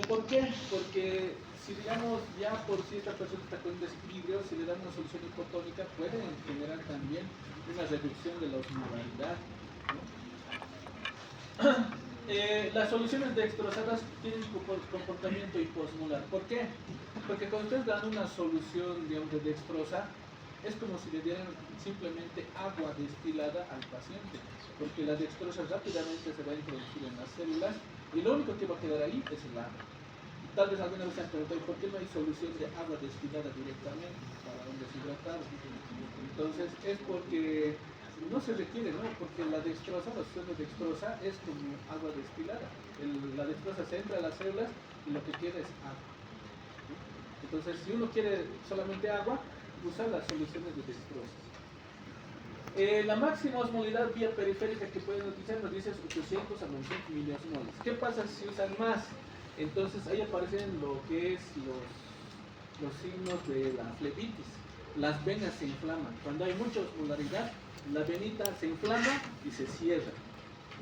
¿Por qué? Porque si digamos ya por si esta persona está con desequilibrio, si le dan una solución hipotónica, puede generar también una reducción de la osmolaridad, ¿no? Las soluciones dextrosadas tienen comportamiento hiposmolar. ¿Por qué? Porque cuando ustedes dan una solución, digamos, de dextrosa, es como si le dieran simplemente agua destilada al paciente, porque la dextrosa rápidamente se va a introducir en las células y lo único que va a quedar ahí es el agua. Tal vez alguna vez se han preguntado, ¿por qué no hay solución de agua destilada directamente para un deshidratado? Entonces es porque no se requiere, ¿no? Porque la dextrosa, la solución de dextrosa es como agua destilada. La dextrosa se entra a las células y lo que queda es agua. Entonces, si uno quiere solamente agua, usa las soluciones de dextrosa. La máxima osmolaridad vía periférica que pueden utilizar nos dice 800 a 900 miliosmoles. ¿Qué pasa si usan más? Entonces ahí aparecen lo que es los signos de la flebitis. Las venas se inflaman. Cuando hay mucha osmolaridad, la venita se inflama y se cierra.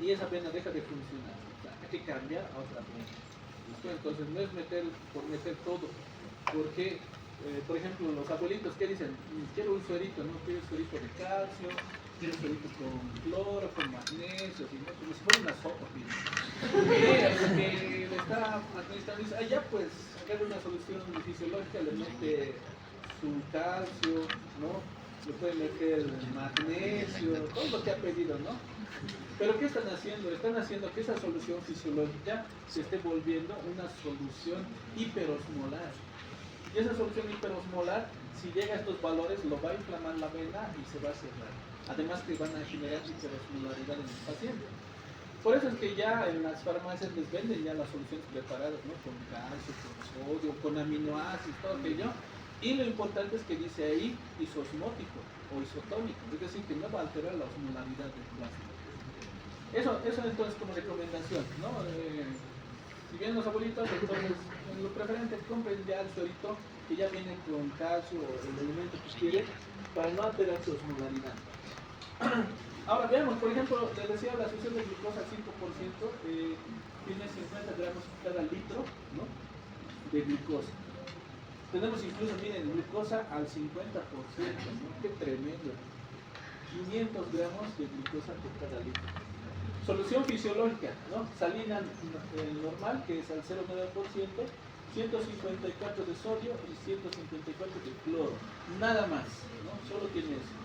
Y esa vena deja de funcionar. O sea, hay que cambiar a otra vena. Entonces no es meter por meter todo. Porque, por ejemplo, los abuelitos, ¿qué dicen? Quiero un suerito, ¿no? Quiero un suerito de calcio, quiero un suerito con cloro, con magnesio, ¿sí? ¿No? Como si fuera una sopa, ¿sí? Porque le está administrando, dice, ya pues, agarra una solución fisiológica, le mete su calcio, ¿no? Le puede meter magnesio, todo lo que ha pedido, ¿no? Pero ¿qué están haciendo? Están haciendo que esa solución fisiológica se esté volviendo una solución hiperosmolar. Y esa solución hiperosmolar, si llega a estos valores, lo va a inflamar la vena y se va a cerrar. Además que van a generar hiperosmolaridad en el paciente. Por eso es que ya en las farmacias les venden ya las soluciones preparadas, ¿no? Con calcio, con sodio, con aminoácidos, todo aquello. Y lo importante es que dice ahí isosmótico o isotónico, es decir, que no va a alterar la osmolaridad del plasma. Eso entonces como recomendación, ¿no? Si vienen los abuelitos, entonces en lo preferente compren ya el suerito que ya viene con calcio o el elemento que quieren para no alterar su osmolaridad. Ahora veamos, por ejemplo, les decía la solución de glucosa al 5% tiene 50 gramos cada litro, ¿no? De glucosa. Tenemos incluso, miren, glucosa al 50%, ¿no? Qué tremendo. 500 gramos de glucosa por cada litro. Solución fisiológica, ¿no? Salina normal, que es al 0,9%, 154 de sodio y 154 de cloro. Nada más, ¿no? Solo tiene eso.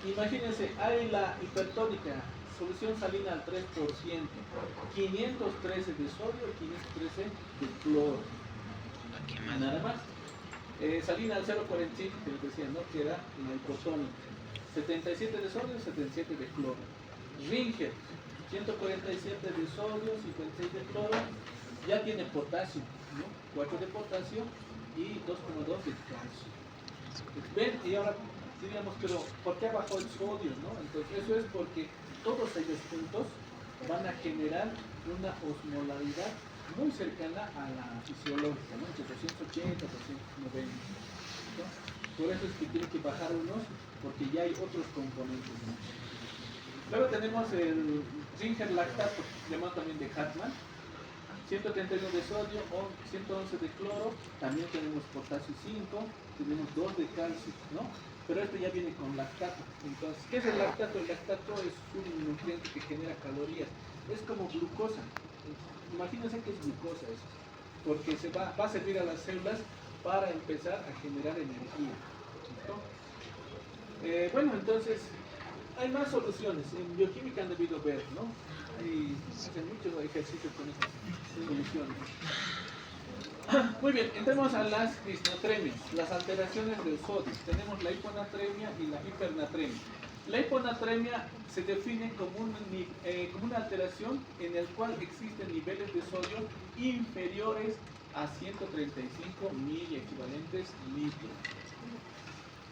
Imagínense, hay la hipertónica, solución salina al 3%, 513 de sodio y 513 de cloro. Nada más. Salina al 0,45, que les decía, ¿no? Que era la hipotónica. 77 de sodio, 77 de cloro. Ringer, 147 de sodio, 56 de cloro, ya tiene potasio, ¿no? 4 de potasio y 2,2 de calcio. ¿Ven? Y ahora diríamos, pero ¿por qué bajó el sodio, no? Entonces eso es porque todos ellos juntos van a generar una osmolaridad muy cercana a la fisiológica, ¿no? Entre 280 y 290, ¿no? Por eso es que tiene que bajar unos, porque ya hay otros componentes, ¿no? Luego tenemos el Ringer lactato, llamado también de Hartmann, 131 de sodio o 111 de cloro, también tenemos potasio 5, tenemos 2 de calcio, ¿no? Pero este ya viene con lactato. Entonces, ¿qué es el lactato? El lactato es un nutriente que genera calorías, es como glucosa. Imagínense que es glucosa eso, porque se va a servir a las células para empezar a generar energía. ¿Listo? Bueno, entonces hay más soluciones. En bioquímica han debido ver, ¿no? Hacen muchos ejercicios con estas soluciones. Muy bien, entremos a las disnatremias, las alteraciones del sodio. Tenemos la hiponatremia y la hipernatremia. La hiponatremia se define como una alteración en el cual existen niveles de sodio inferiores a 135 miliequivalentes litros.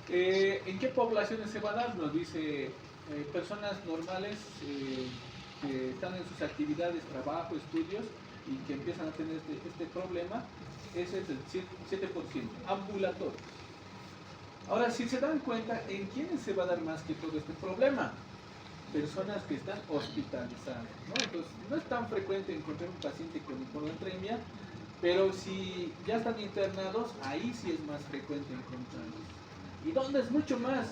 ¿En qué poblaciones se va a dar? Nos dice personas normales que están en sus actividades, trabajo, estudios y que empiezan a tener este problema. Ese es el 7%, ambulatorios. Ahora, si se dan cuenta, ¿en quiénes se va a dar más que todo este problema? Personas que están hospitalizadas, ¿no? Entonces, no es tan frecuente encontrar un paciente con hiponatremia, Pero si ya están internados, ahí sí es más frecuente encontrarlos. ¿Y dónde es mucho más?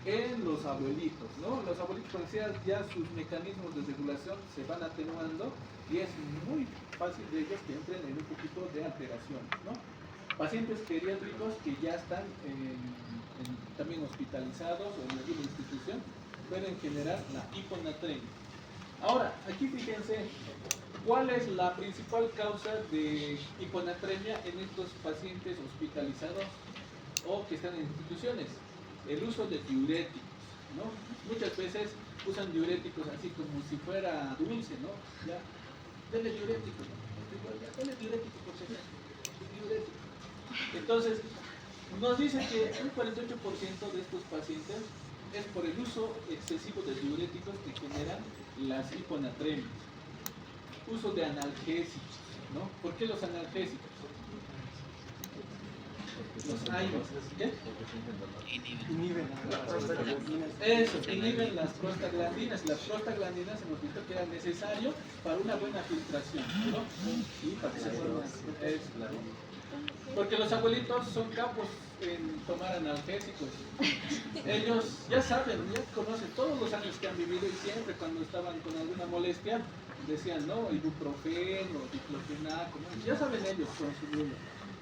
En los abuelitos, ¿no? Los abuelitos, como decía, ya sus mecanismos de regulación se van atenuando y es muy fácil de ellos que entren en un poquito de alteración, ¿no? Pacientes geriátricos que ya están también hospitalizados o en alguna institución pueden generar la hiponatremia. Ahora, aquí fíjense, ¿cuál es la principal causa de hiponatremia en estos pacientes hospitalizados o que están en instituciones? El uso de diuréticos, ¿no? Muchas veces usan diuréticos así como si fuera dulce, ¿no? Ya, denle diurético, ¿no? Denle diurético por si acaso, diurético. Entonces, nos dice que un 48% de estos pacientes es por el uso excesivo de diuréticos que generan las hiponatremias. Uso de analgésicos, ¿no? ¿Por qué los analgésicos? Los AINES, ¿qué? Inhiben las prostaglandinas. Las prostaglandinas hemos visto que era necesario para una buena filtración, ¿no? Y para que se formen. Porque los abuelitos son capos en tomar analgésicos. Ellos ya saben, ya conocen todos los años que han vivido y siempre cuando estaban con alguna molestia decían, no, ibuprofeno, diclofenaco, ¿no? Ya saben ellos consumirlo.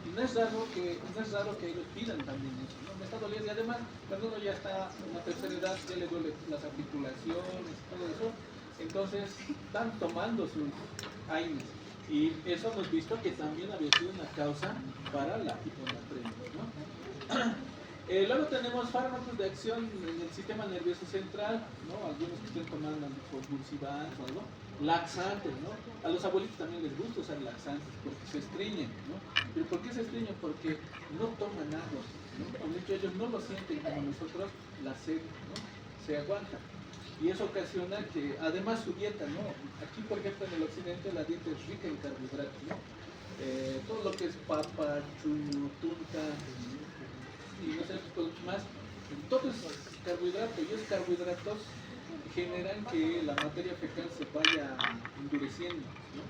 Y no es raro que ellos pidan también eso, ¿no? Me está doliendo y además cuando uno ya está en la tercera edad ya le duele las articulaciones y todo eso, entonces están tomando sus AINES. Y eso hemos visto que también había sido una causa para la hiponatremia, ¿no? Luego tenemos fármacos de acción en el sistema nervioso central, ¿no? Algunos que estén tomando Bursibán o algo. Laxantes, ¿no? A los abuelitos también les gusta usar laxantes porque se estreñen, ¿no? ¿Pero por qué se estreñen? Porque no toman agua, ¿no? De hecho, ellos no lo sienten como nosotros, la sed, ¿no? Se aguanta. Y eso ocasiona que, además, su dieta, ¿no? Aquí, por ejemplo, en el occidente, la dieta es rica en carbohidratos, ¿no? Todo lo que es papa, chuño, tunca, y no sé qué más, todo es carbohidrato, y esos carbohidratos generan que la materia fecal se vaya endureciendo, ¿no?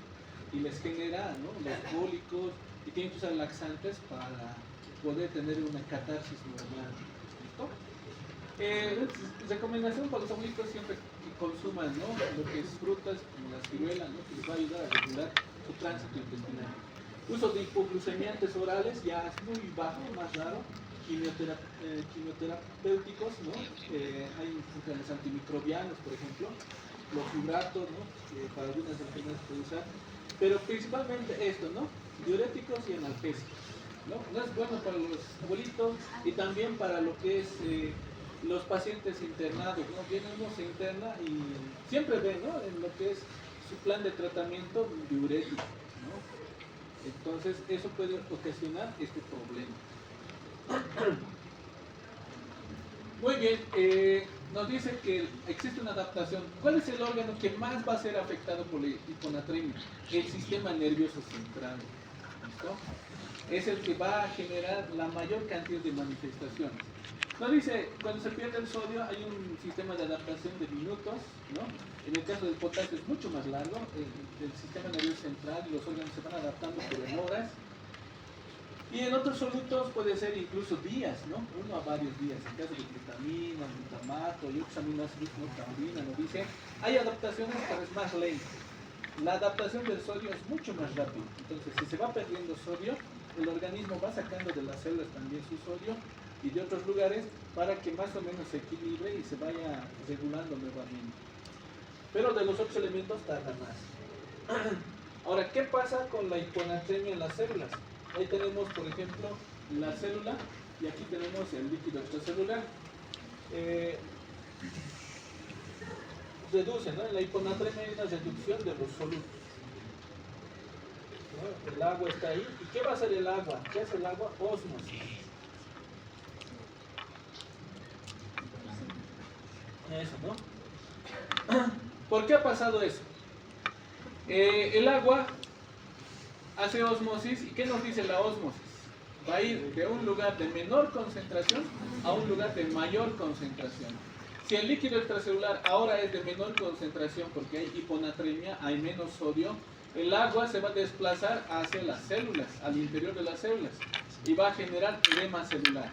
Y les genera, ¿no? Los cólicos, y tienen que usar laxantes para poder tener una catarsis normal, ¿listo? Recomendación para los abuelitos siempre que consuman, ¿no? Lo que es frutas como la ciruela, ¿no? Que les va a ayudar a regular su tránsito intestinal. Uso de hipoglucemiantes orales ya es muy bajo, más raro. Quimioterapéuticos, ¿no? Hay los antimicrobianos, por ejemplo, los fibratos, ¿no? Para algunas enfermedades se puede usar, pero principalmente esto, ¿no? Diuréticos y analgésicos, ¿no? No es bueno para los abuelitos y también para lo que es los pacientes internados, ¿no? Viene uno, se interna y siempre ve, ¿no? En lo que es su plan de tratamiento diurético, ¿no? Entonces eso puede ocasionar este problema. Muy bien, nos dice que existe una adaptación. ¿Cuál es el órgano que más va a ser afectado por la hiponatremia? El sistema nervioso central. ¿Listo? Es el que va a generar la mayor cantidad de manifestaciones. Nos dice, cuando se pierde el sodio hay un sistema de adaptación de minutos, ¿no? En el caso del potasio es mucho más largo, el sistema nervioso central y los órganos se van adaptando por horas. Y en otros solutos puede ser incluso días, ¿no? 1 a varios días. En caso de glutamina, glutamato y otros aminoácidos, ¿no? Taurina, nos dice, hay adaptaciones pero es más lenta. La adaptación del sodio es mucho más rápida. Entonces, si se va perdiendo sodio, el organismo va sacando de las células también su sodio y de otros lugares para que más o menos se equilibre y se vaya regulando nuevamente. Pero de los otros elementos tarda más. Ahora, ¿qué pasa con la hiponatremia en las células? Ahí tenemos, por ejemplo, la célula y aquí tenemos el líquido extracelular. Reduce, ¿no? En la hiponatremia hay una reducción de los solutos, ¿no? El agua está ahí. ¿Y qué va a hacer el agua? ¿Qué hace el agua? Ósmosis. Eso, ¿no? ¿Por qué ha pasado eso? El agua hace ósmosis, ¿y qué nos dice la ósmosis? Va a ir de un lugar de menor concentración a un lugar de mayor concentración. Si el líquido extracelular ahora es de menor concentración porque hay hiponatremia, hay menos sodio, el agua se va a desplazar hacia las células, al interior de las células, y va a generar edema celular.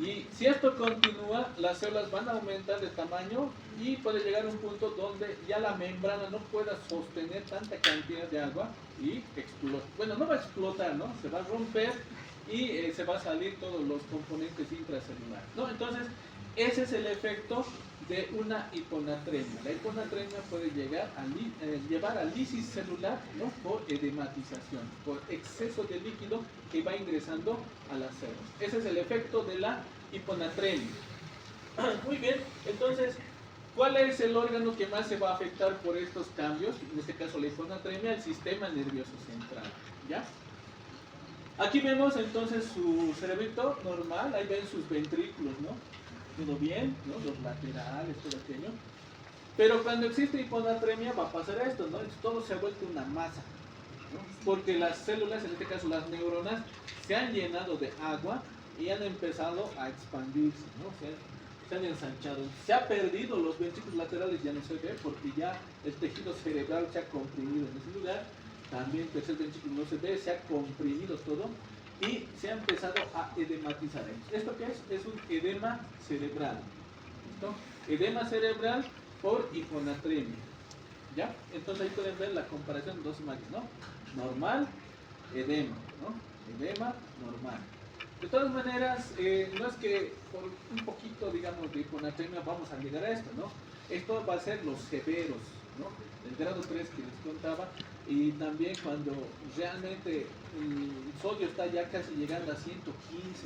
Y si esto continúa, las células van a aumentar de tamaño y puede llegar a un punto donde ya la membrana no pueda sostener tanta cantidad de agua y explota. Bueno, no va a explotar, ¿no? Se va a romper y se va a salir todos los componentes intracelulares, ¿no? Entonces, ese es el efecto de una hiponatremia. La hiponatremia puede llegar a llevar a lisis celular, ¿no? Por edematización, por exceso de líquido que va ingresando a las células. Ese es el efecto de la hiponatremia. Muy bien, entonces, ¿cuál es el órgano que más se va a afectar por estos cambios? En este caso la hiponatremia, el sistema nervioso central, ¿ya? Aquí vemos entonces su cerebrito normal, ahí ven sus ventrículos, ¿no? Todo bien, ¿no? Los laterales, todo aquello. Pero cuando existe hiponatremia va a pasar esto, ¿no? Todo se ha vuelto una masa, ¿no? Porque las células, en este caso las neuronas, se han llenado de agua y han empezado a expandirse, ¿no? Se han ensanchado. Se ha perdido los ventrículos laterales, ya no se ve porque ya el tejido cerebral se ha comprimido en ese lugar. También el tercer ventrículo no se ve, se ha comprimido todo y se ha empezado a edematizar. ¿Esto qué es? Es un edema cerebral. ¿Listo? Edema cerebral por hiponatremia. ¿Ya? Entonces ahí pueden ver la comparación de dos imágenes, ¿no? Normal, edema, ¿no? Edema, normal. De todas maneras, no es que por un poquito, digamos, de hiponatremia vamos a llegar a esto, ¿no? Esto va a ser los severos, ¿no? El grado 3 que les contaba, y también cuando realmente el sodio está ya casi llegando a 115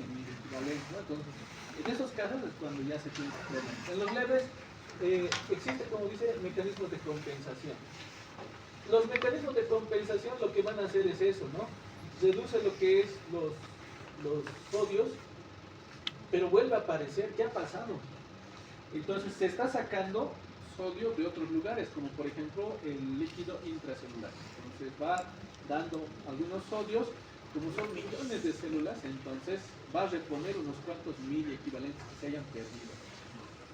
miliequivalentes, ¿no? Entonces, en esos casos es cuando ya se tiene problemas. En los leves existe, como dice, mecanismos de compensación. Los mecanismos de compensación lo que van a hacer es eso, ¿no? Reduce lo que es los sodios, pero vuelve a aparecer. ¿Qué ha pasado? Entonces se está sacando sodio de otros lugares, como por ejemplo el líquido intracelular. Entonces va dando algunos sodios, como son millones de células, entonces va a reponer unos cuantos miliequivalentes que se hayan perdido.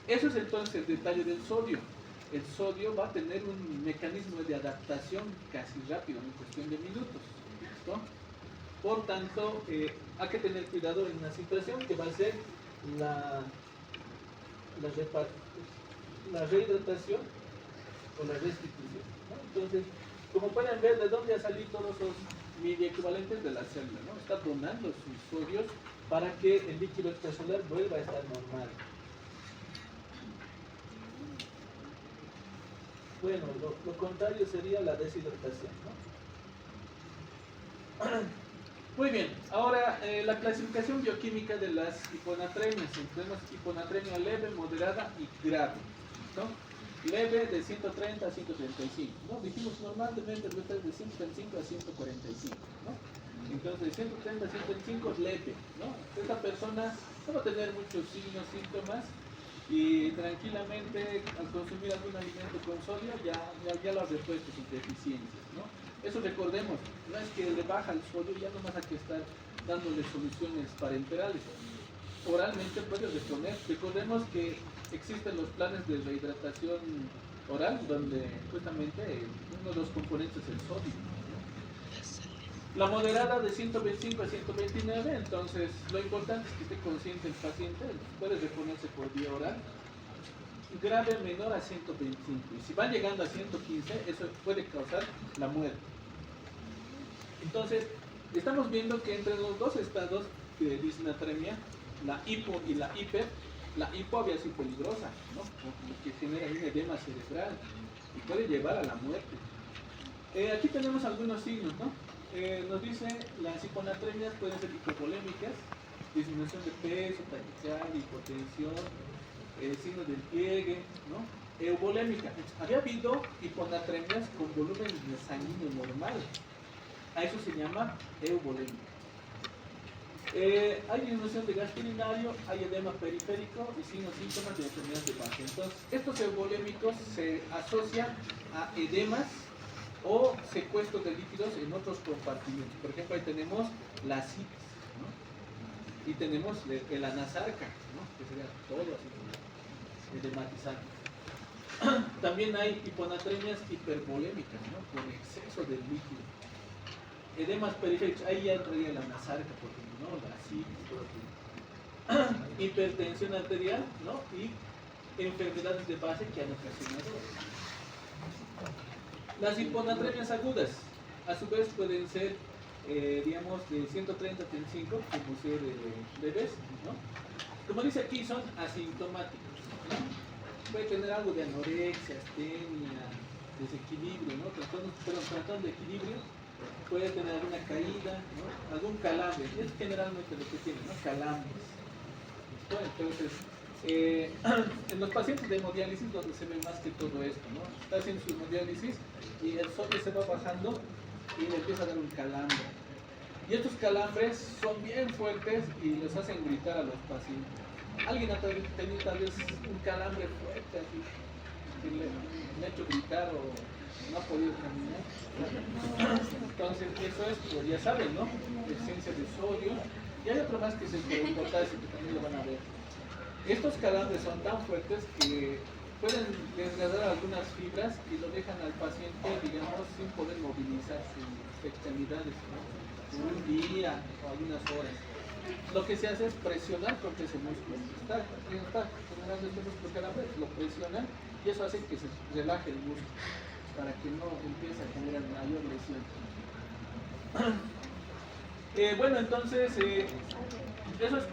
Eso es entonces el detalle del sodio. El sodio va a tener un mecanismo de adaptación casi rápido, en cuestión de minutos. ¿Listo? Por tanto, hay que tener cuidado en una situación que va a ser la rehidratación o la restitución, ¿no? Entonces, como pueden ver, ¿de dónde ha salido todos esos miliequivalentes? De la célula, ¿no? Está donando sus sodios para que el líquido extracelular vuelva a estar normal. Bueno, lo contrario sería la deshidratación, ¿no? Muy bien, ahora la clasificación bioquímica de las hiponatremias. Tenemos hiponatremia leve, moderada y grave, ¿no? Leve de 130 a 135, ¿no? Dijimos normalmente de 135 a 145, ¿no? Entonces de 130 a 135 es leve, ¿no? Esta persona no va a tener muchos signos, síntomas, y tranquilamente al consumir algún alimento con sodio ya lo ha repuesto sus deficiencias, ¿no? Eso recordemos, no es que le baja el sodio, ya no más hay que estar dándole soluciones parenterales. Oralmente puede reponer. Recordemos que existen los planes de rehidratación oral, donde justamente uno de los componentes es el sodio, ¿no? La moderada de 125 a 129, entonces lo importante es que esté consciente el paciente, puede reponerse por vía oral. Grave menor a 125, y si va llegando a 115, eso puede causar la muerte. Entonces, estamos viendo que entre los dos estados de disnatremia, la hipo y la hiper, la hipo había sido peligrosa, ¿no? Porque genera un edema cerebral y puede llevar a la muerte. Aquí tenemos algunos signos, ¿no? Nos dice las hiponatremias pueden ser hipovolémicas, disminución de peso, taquicardia, hipotensión, signos del pliegue, ¿no? Euvolémica. Había habido hiponatremias con volumen sanguíneo normal. A eso se llama euvolémica. Hay disminución de gas urinario, hay edema periférico y signos síntomas de enfermedad de base. Entonces, estos euvolémicos se asocian a edemas o secuestros de líquidos en otros compartimentos. Por ejemplo, ahí tenemos la citis, ¿no? Y tenemos el anasarca, ¿no? Que sería todo así, edematizado. También hay hiponatremias hipervolémicas, ¿no? Por exceso de líquido. Edemas periféricos, ahí ya entraría la nasarca, por ejemplo, ¿no? La sífilis, todo aquello. Hipertensión arterial, ¿no? Y enfermedades de base que han ocasionado. Las hiponatremias agudas, a su vez, pueden ser, digamos, de 130 a 35, como ser leves, ¿no? Como dice aquí, son asintomáticos, ¿no? Puede tener algo de anorexia, astenia, desequilibrio, ¿no? Trastorno de equilibrio, puede tener alguna caída, ¿no? Algún calambre, es generalmente lo que tiene, ¿no? Calambres. Entonces, en los pacientes de hemodiálisis donde se ve más que todo esto, ¿no? Está haciendo su hemodiálisis y el sodio se va bajando y le empieza a dar un calambre. Y estos calambres son bien fuertes y les hacen gritar a los pacientes. Alguien ha tenido tal vez un calambre fuerte así, que le ha hecho gritar o no ha podido caminar. Entonces, eso es, pues ya saben, ¿no? Presencia de sodio. Y hay otro más que es el potasio, que también lo van a ver. Estos calambres son tan fuertes que pueden desgastar algunas fibras y lo dejan al paciente, digamos, sin poder movilizar sus extremidades, ¿no? Por un día o algunas horas. Lo que se hace es presionar porque ese músculo está generando este músculo calambre, lo presionan y eso hace que se relaje el músculo para que no empiece a generar mayor lesión. Bueno, entonces, eso es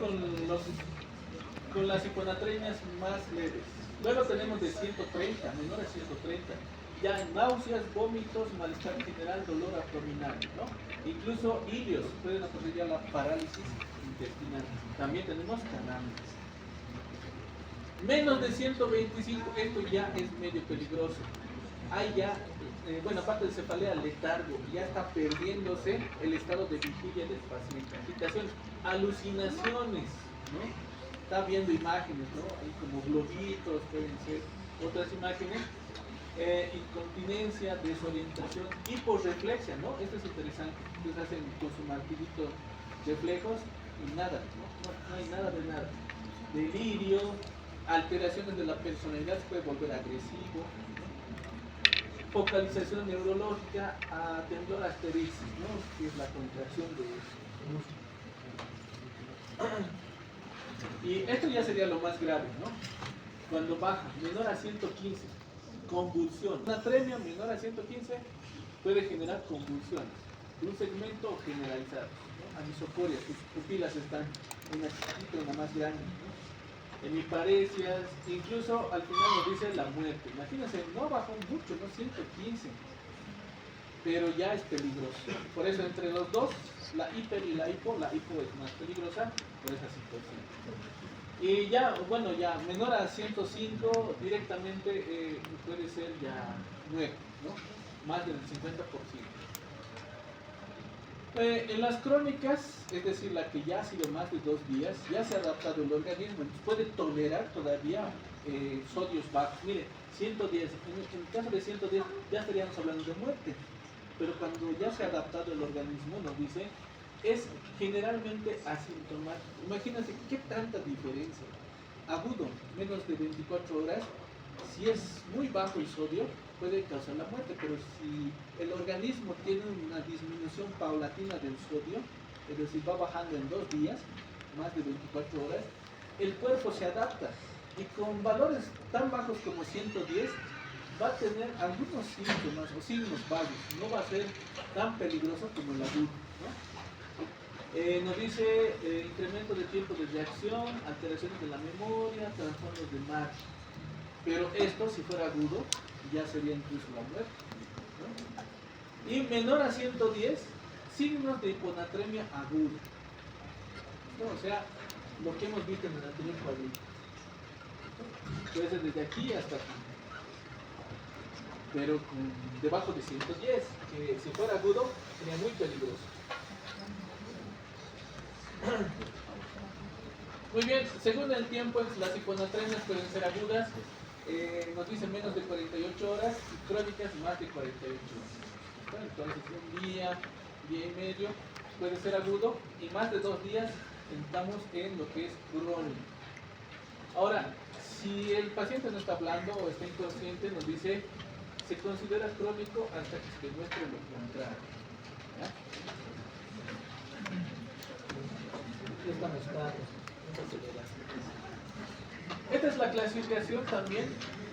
con las hiponatremias más leves. Luego tenemos de 130, menores 130. Ya náuseas, vómitos, malestar general, dolor abdominal, ¿no? Incluso ilios pueden ocurrir ya la parálisis intestinal. También tenemos calambres. Menos de 125, esto ya es medio peligroso. Hay ya, bueno, aparte de cefalea, letargo, ya está perdiéndose el estado de vigilia del paciente. Agitaciones, alucinaciones, ¿no? Está viendo imágenes, ¿no? Ahí como globitos, pueden ser otras imágenes. Incontinencia, desorientación, hiporreflexia, ¿no? Esto es interesante. Ustedes hacen con su martillito reflejos y nada, no hay nada de nada. Delirio, alteraciones de la personalidad, se puede volver agresivo, ¿no? Focalización neurológica, a temblor asterixis, ¿no? Que es la contracción de músculo. Y esto ya sería lo más grave, ¿no? Cuando baja, menor a 115, convulsión. Una atremia menor a 115 puede generar convulsiones de un segmento generalizado, ¿no? Anisocoria, sus pupilas están una chiquita, una más grande, ¿no? Hemiparesias, incluso al final nos dice la muerte. Imagínense, no bajó mucho, no 115, pero ya es peligroso. Por eso entre los dos, la hiper y la hipo es más peligrosa por esa situación. Y ya, bueno, ya menor a 105 directamente puede ser ya muerte, ¿no? Más del 50%. En las crónicas, es decir, la que ya ha sido más de 2 días, ya se ha adaptado el organismo, entonces puede tolerar todavía sodios bajos. Mire, 110, en el caso de 110 ya estaríamos hablando de muerte, pero cuando ya se ha adaptado el organismo, nos dice, es generalmente asintomático. Imagínense qué tanta diferencia. Agudo, menos de 24 horas, si es muy bajo el sodio, puede causar la muerte, pero si el organismo tiene una disminución paulatina del sodio, es decir, va bajando en 2 días, más de 24 horas, el cuerpo se adapta y con valores tan bajos como 110 va a tener algunos síntomas o signos vagos, no va a ser tan peligroso como el agudo, ¿no? Nos dice incremento de tiempo de reacción, alteraciones de la memoria, trastornos de marcha. Pero esto, si fuera agudo, ya sería incluso la muerte, ¿no? Y menor a 110, signos de hiponatremia aguda, ¿no? O sea, lo que hemos visto en el anterior cuadrito. Puede ser desde aquí hasta aquí. Pero debajo de 110, que si fuera agudo, sería muy peligroso. Muy bien, según el tiempo, las hiponatremias pueden ser agudas, nos dicen menos de 48 horas y crónicas más de 48 horas. Entonces, un día, día y medio puede ser agudo y más de 2 días estamos en lo que es crónico. Ahora, si el paciente no está hablando o está inconsciente, nos dice, se considera crónico hasta que se demuestre lo contrario. ¿Ya? Esta es la clasificación también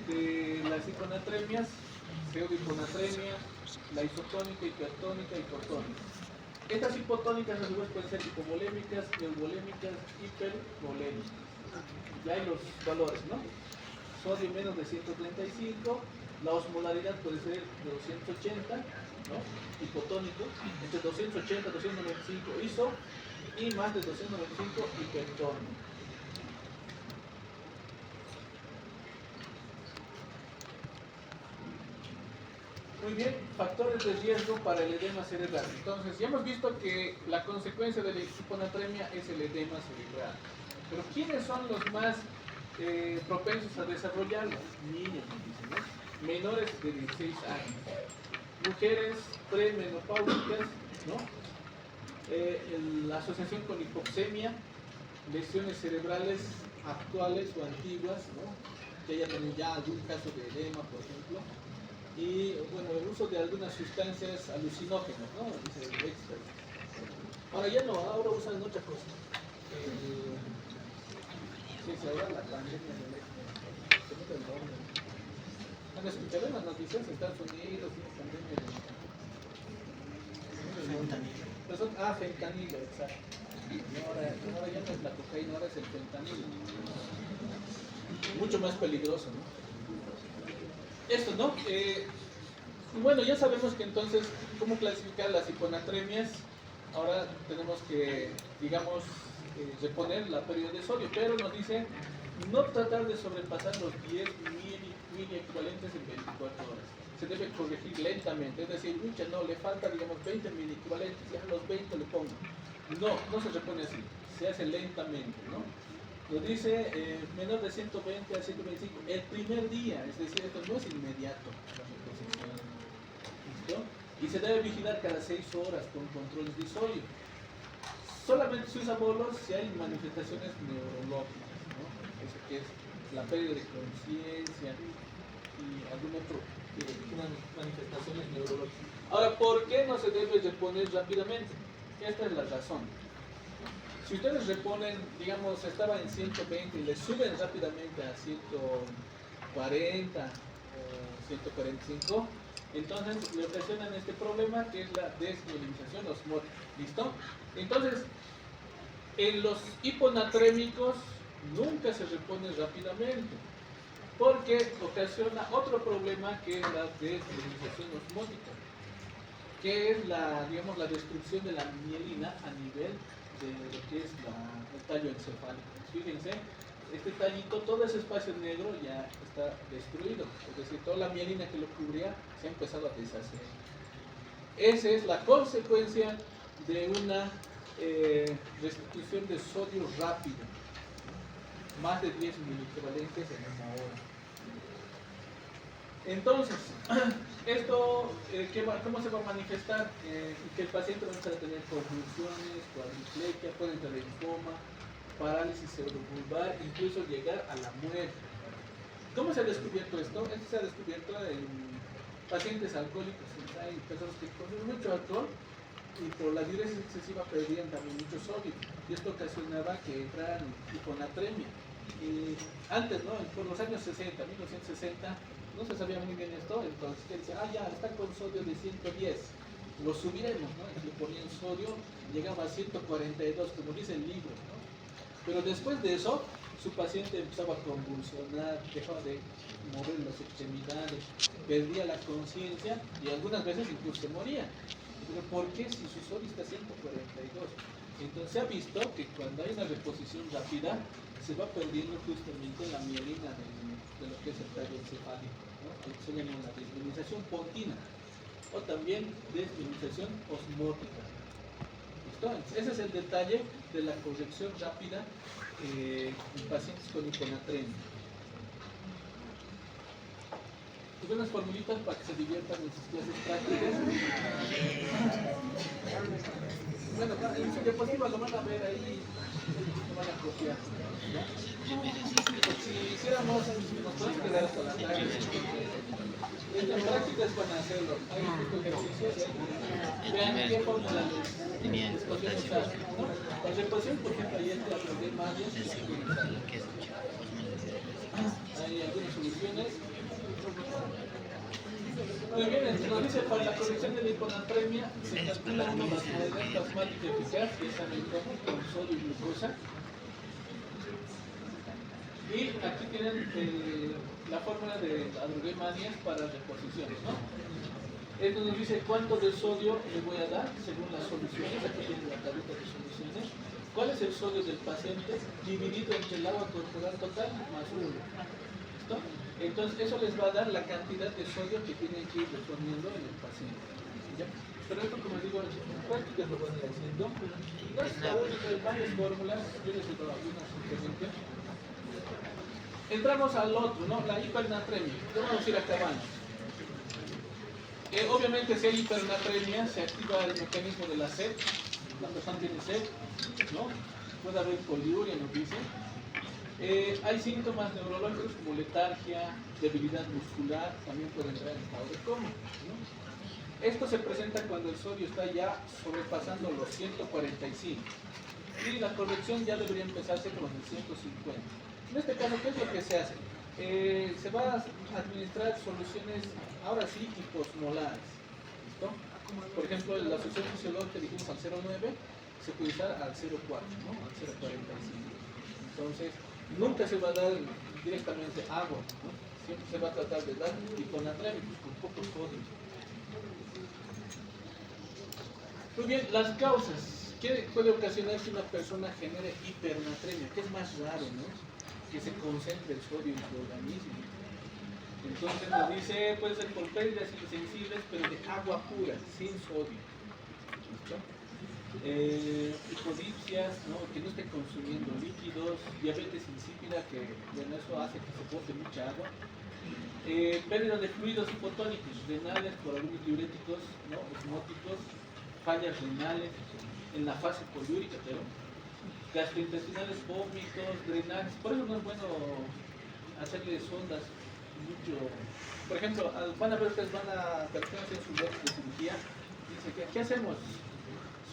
de las hiponatremias, pseudohiponatremia, la isotónica, hipertónica, hipotónica. Estas hipotónicas a su vez pueden ser hipovolémicas, euvolémicas, hipervolémicas. Ya hay los valores, ¿no? Sodio menos de 135, la osmolaridad puede ser de 280, ¿no? Hipotónico, entre 280 y 295 iso, y más de 295 hipertónico. Muy bien, factores de riesgo para el edema cerebral. Entonces, ya hemos visto que la consecuencia de la hiponatremia es el edema cerebral. Pero ¿quiénes son los más propensos a desarrollarlo? Niños, ¿no? Menores de 16 años. Mujeres premenopáusicas, ¿no? La asociación con hipoxemia, lesiones cerebrales actuales o antiguas, ¿no? Que haya tenido ya algún caso de edema, por ejemplo. Y bueno, el uso de algunas sustancias alucinógenas, ¿no? Dice el éxtasis. Ahora ya no, ahora usan otra cosa. Sí, ahora la pandemia del éxtasis. Se mete el nombre. ¿Han escuchado en las noticias? Estados Unidos, pandemia del fentanilo. Fentanilo, exacto. Ahora ya no es la cocaína, ahora es el fentanilo. Mucho más peligroso, ¿no? Esto, ¿no? Bueno, ya sabemos que entonces, ¿cómo clasificar las hiponatremias? Ahora tenemos que, digamos, reponer la pérdida de sodio, pero nos dice no tratar de sobrepasar los 10 mil equivalentes en 24 horas. Se debe corregir lentamente, es decir, mucha, no, le falta, digamos, 20 mil equivalentes, ya los 20 le pongo. No se repone así, se hace lentamente, ¿no? Nos dice menor de 120 a 125 el primer día, es decir, esto no es inmediato la reposición. ¿Listo? Y se debe vigilar cada 6 horas con controles de sodio. Solamente se usa bolos si hay manifestaciones neurológicas, ¿no? Eso que es la pérdida de conciencia y algún otro manifestaciones neurológicas. Ahora, ¿por qué no se debe reponer rápidamente? Esta es la razón. Si ustedes reponen, digamos, estaba en 120 y le suben rápidamente a 140 o 145, entonces le ocasionan este problema que es la desmielinización osmótica. ¿Listo? Entonces, en los hiponatrémicos nunca se repone rápidamente porque ocasiona otro problema que es la desmielinización osmótica, que es la, digamos, la destrucción de la mielina a nivel de lo que es el tallo encefálico. Fíjense, este tallito, todo ese espacio negro ya está destruido, es decir, toda la mielina que lo cubría se ha empezado a deshacer. Esa es la consecuencia de una restitución de sodio rápido, más de 10 miliequivalentes en una hora. Entonces, esto, ¿cómo se va a manifestar? Que el paciente va a empezar a tener convulsiones, cuadriplegia, puede entrar en coma, parálisis cerebrovulvar, incluso llegar a la muerte. ¿Cómo se ha descubierto esto? Esto se ha descubierto en pacientes alcohólicos. Hay personas que consumen mucho alcohol y por la diuresis excesiva perdían también mucho sodio. Y esto ocasionaba que entraran en hiponatremia. Y antes, ¿no? Por los años 60, 1960, no se sabía muy bien esto, entonces decía, ya, está con sodio de 110, lo subiremos, ¿no? Y le ponían sodio, llegaba a 142, como dice el libro, ¿no? Pero después de eso, su paciente empezaba a convulsionar, dejaba de mover las extremidades, perdía la conciencia y algunas veces incluso se moría. Pero ¿por qué si su sodio está a 142? Entonces se ha visto que cuando hay una reposición rápida, se va perdiendo justamente la mielina de lo que es el tallo encefálico, ¿no? Se llama una desmielinización pontina o también desmielinización osmótica. ¿Listo? Entonces, ese es el detalle de la corrección rápida en pacientes con hiponatremia. Pues unas formulitas para que se diviertan en sus clases prácticas. bueno, en su diapositiva lo van a ver ahí, lo van a copiar. ¿Ya? Si hiciéramos, nos podemos quedar hasta la tarde. En prácticas van a hacerlo. Hay ejercicios. Vean qué fórmula les podemos usar. ¿No? La reposición, por ejemplo, ayer te aprendí más bien. Hay algunas soluciones. Muy bien, nos dice para la corrección de la hiponatremia se calcula una vascularidad plasmática eficaz, que es ametón con sodio y glucosa. Y aquí tienen la fórmula de Adrogué-Manias para reposiciones, ¿no? Esto nos dice cuánto de sodio le voy a dar según las soluciones. Aquí tienen la tablita de soluciones. ¿Cuál es el sodio del paciente dividido entre el agua corporal total más 1? ¿Listo? Entonces eso les va a dar la cantidad de sodio que tienen que ir reponiendo en el paciente. ¿Ya? Pero esto, como digo, en prácticas lo van a ir haciendo. No es la única, hay varias fórmulas. Yo les he dado algunas simplemente. Entramos al otro, ¿no? La hipernatremia. Ya vamos a ir acabando. Obviamente, si hay hipernatremia, se activa el mecanismo de la sed. La persona tiene sed, ¿no? Puede haber poliuria, nos dice. Hay síntomas neurológicos como letargia, debilidad muscular, también puede entrar en estado de coma, ¿no? Esto se presenta cuando el sodio está ya sobrepasando los 145 y la corrección ya debería empezarse con los 150. En este caso, ¿qué es lo que se hace? Se va a administrar soluciones, ahora sí, hiposmolares. ¿Listo? Por ejemplo, la solución fisiológica que dijimos al 0,9 se puede usar al 0,4, ¿no? Al 0,45. Entonces, nunca se va a dar directamente agua, ¿no? Siempre se va a tratar de dar hiponatrémicos con poco sodio. Muy bien, las causas. ¿Qué puede ocasionar que una persona genere hipernatremia? Que es más raro, ¿no? Que se concentre el sodio en su organismo. Entonces nos dice, puede ser por pérdidas insensibles, pero de agua pura, sin sodio. ¿Listo? Hipodipsias, ¿no? Que no esté consumiendo líquidos, diabetes insípida, que bueno, eso hace que se bote mucha agua. Pérdida de fluidos hipotónicos, renales por algunos diuréticos, ¿no? Osmóticos, fallas renales, en la fase poliúrica, pero gastrointestinales, vómitos, drenajes. Por eso no es bueno hacerle sondas mucho. Por ejemplo, van a ver ustedes, van a personas en su bloque de cirugía, dice, ¿qué hacemos?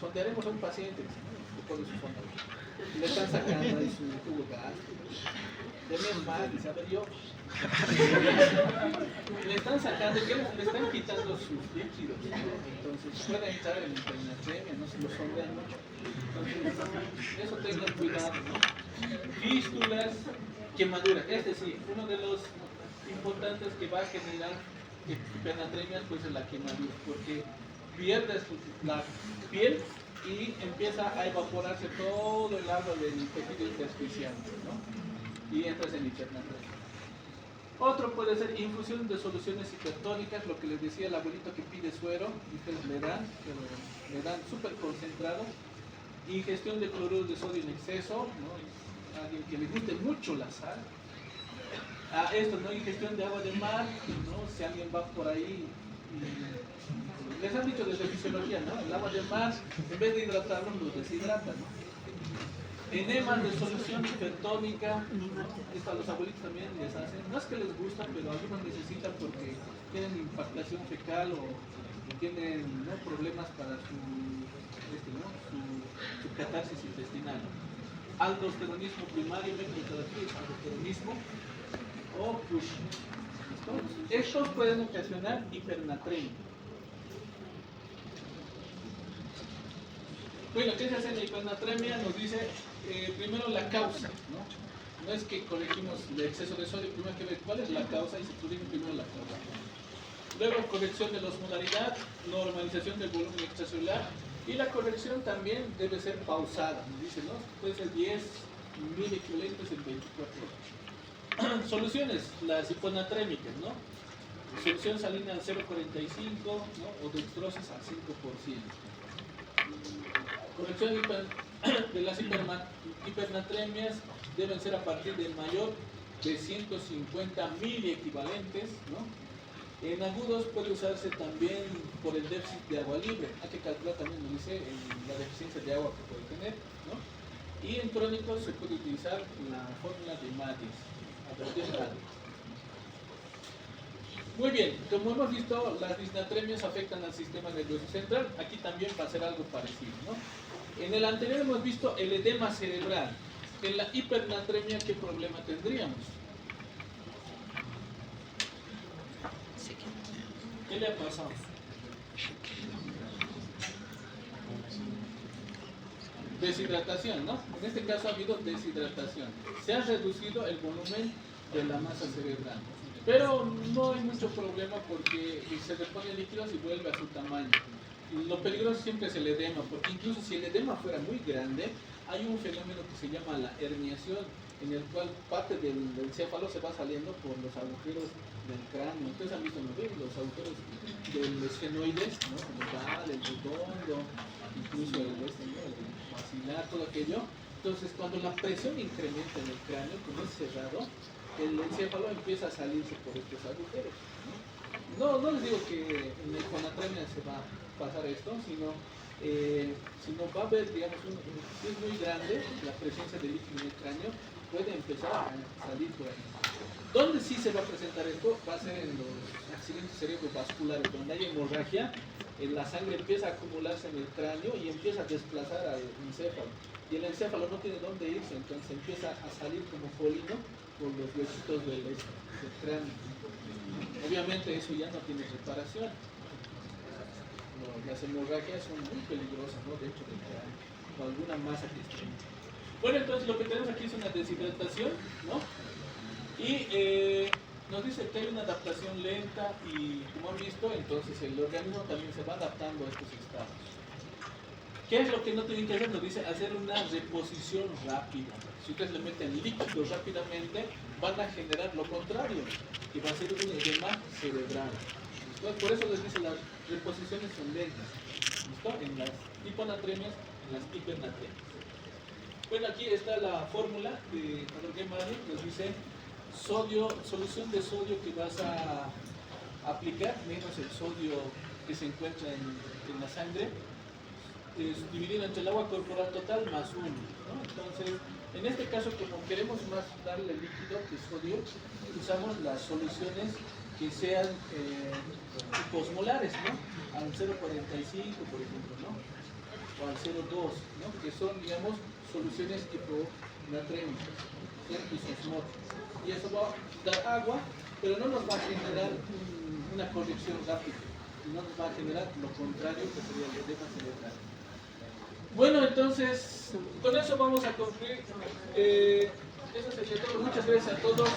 Sondearemos a un paciente, que pone su sonda. Le están sacando ahí su tubo gástrico. Deme mal, dice, a ver yo. Le están sacando, le están quitando sus líquidos, ¿no? Entonces puede entrar en hipernatremia, no se lo sondean mucho. Entonces, eso tengan cuidado, ¿no? Fístulas, quemaduras, es decir, uno de los importantes que va a generar hipernatremia pues es la quemadura, porque pierdes la piel y empieza a evaporarse todo el agua del tejido intersticial, ¿no? Y entras en hipernatremia. Otro puede ser infusión de soluciones hipertónicas, lo que les decía el abuelito que pide suero, y ustedes le dan súper concentrado. Ingestión de cloruro de sodio en exceso, ¿no? Alguien que le guste mucho la sal. Esto, ¿no? Ingestión de agua de mar, ¿no? Si alguien va por ahí, les han dicho desde fisiología, ¿no? El agua de mar, en vez de hidratarlo, lo deshidrata, ¿no? Enemas de solución hipertónica, esto a los abuelitos también les hacen, no es que les gusta, pero algunos necesitan porque tienen impactación fecal o tienen, ¿no? problemas para su catarsis intestinal. Aldosteronismo primario, metroterapia, aldosteronismo o Cushing. Estos pueden ocasionar hipernatremia. Bueno, ¿qué se hace en la hipernatremia? Nos dice primero la causa, ¿no? No es que corregimos el exceso de sodio, primero hay que ver cuál es la causa y se corrige primero la causa. Luego corrección de la osmolaridad, normalización del volumen extracelular y la corrección también debe ser pausada, nos dice, ¿no? Puede ser 10 mil equivalentes en 24 horas. Soluciones, las hiponatrémicas, ¿no? Solución salina al 0,45, ¿no? O dextrosas al 5%. Corrección de las hipernatremias deben ser a partir del mayor de 150 miliequivalentes, ¿no? En agudos puede usarse también por el déficit de agua libre. Hay que calcular también, nos dice, la deficiencia de agua que puede tener, ¿no? Y en crónicos se puede utilizar la fórmula de Maddis, a través de Maddis. Muy bien, como hemos visto, las disnatremias afectan al sistema nervioso central. Aquí también va a ser algo parecido, ¿no? En el anterior hemos visto el edema cerebral. En la hipernatremia, ¿qué problema tendríamos? ¿Qué le ha pasado? Deshidratación, ¿no? En este caso ha habido deshidratación. Se ha reducido el volumen de la masa cerebral. Pero no hay mucho problema porque se repone líquidos y vuelve a su tamaño. Lo peligroso siempre es el edema, porque incluso si el edema fuera muy grande, hay un fenómeno que se llama la herniación, en el cual parte del encéfalo se va saliendo por los agujeros del cráneo. Ustedes han visto los agujeros del esfenoides, ¿no? Como tal, el redondo, incluso el maxilar, todo aquello. Entonces, cuando la presión incrementa en el cráneo, como es cerrado, el encéfalo empieza a salirse por estos agujeros, ¿no? No les digo que en la hiponatremia se va a pasar esto, sino va a haber, digamos, si es muy grande la presencia de líquido en el cráneo, puede empezar a salir por ahí. ¿Dónde sí se va a presentar esto? Va a ser en los accidentes cerebrovasculares, donde hay hemorragia, la sangre empieza a acumularse en el cráneo y empieza a desplazar al encéfalo. Y el encéfalo no tiene dónde irse, entonces empieza a salir como polino por los huesitos del cráneo. Obviamente eso ya no tiene reparación. Las hemorragias son muy peligrosas, ¿no? Dentro del cráneo, o alguna masa que esté. Bueno, entonces lo que tenemos aquí es una deshidratación, ¿no? Y nos dice que hay una adaptación lenta y, como han visto, entonces el organismo también se va adaptando a estos estados. ¿Qué es lo que no tienen que hacer? Nos dice hacer una reposición rápida. Si ustedes le meten líquidos rápidamente, van a generar lo contrario, que va a ser un edema cerebral. ¿Listo? Por eso les dice las reposiciones son lentas. ¿Listo? En las hiponatremias, en las hipernatremias. Bueno, aquí está la fórmula de Maddis, nos dice solución de sodio que vas a aplicar, menos el sodio que se encuentra en la sangre, es dividido entre el agua corporal total más 1, ¿no? Entonces, en este caso, como queremos más darle líquido que sodio, usamos las soluciones que sean hiposmolares, ¿no? Al 0,45, por ejemplo, ¿no? O al 0,2, ¿no? Que son, digamos, soluciones hiponatrémicas, isosmóticas. Y eso va a dar agua, pero no nos va a generar una corrección rápida, no nos va a generar lo contrario, que sería el edema cerebral. Bueno, entonces, con eso vamos a concluir. Eso sería todo. Muchas gracias a todos.